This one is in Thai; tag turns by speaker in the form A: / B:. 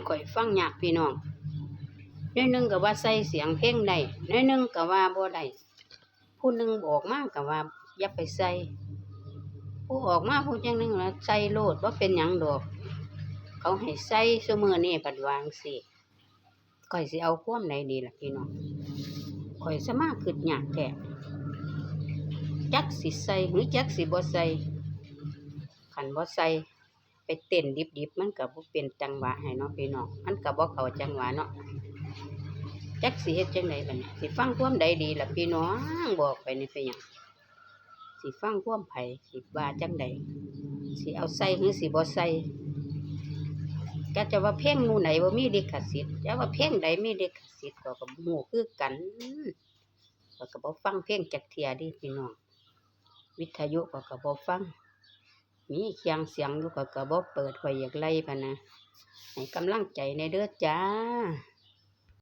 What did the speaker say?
A: ข่อยฟังยากพี่น้องน้อยหนึงก็ว่าใส่เสียงเพลงได้น้อยหนึงก็ว่าบ่ได้ผู้หนึงบอกมาก็ว่าอย่าไปใส่ผู้ออกมาผู้จังหนึงว่าใส่โลดบ่เป็นหยังดอกเขาให้ใส่ซุมื้อนี้เพิ่นว่าจั่งซี้ข้อยสิเอาความใดดีล่ะพี่น้องข้อยสมาคิดยากแท้จักสิใส่หรือจักสิบ่ใส่คันบ่ใส่ไปเต้นดิบๆมันก็บ่เป็นจังหวะให้เนาะพี่น้องมันก็บ่เข้าจังหวะเนาะจักสิเฮ็ดจังไดบัดนี้สิฟังความใดดีล่ะพี่น้องบอกไปนี่เป็นหยังสิฟังความไผสิว่าจังใดสิเอาใส่หรือสิบ่ใส่ก็จะว่าเพลงหมู่ไหนบ่มีลิขสิทธิ์จะว่าเพลงใดมีลิขสิทธิ์ก็บ่ฮู้คือกันข้อยก็บ่ฟังเพลงจักเที่ยเด้พี่น้องวิทยุข้อยก็บ่ฟังมีเครื่องเสียงอยู่ข้อยก็บ่เปิดข้อยอยากไล่พะนะให้กำลังใจแหน่เด้อจ้า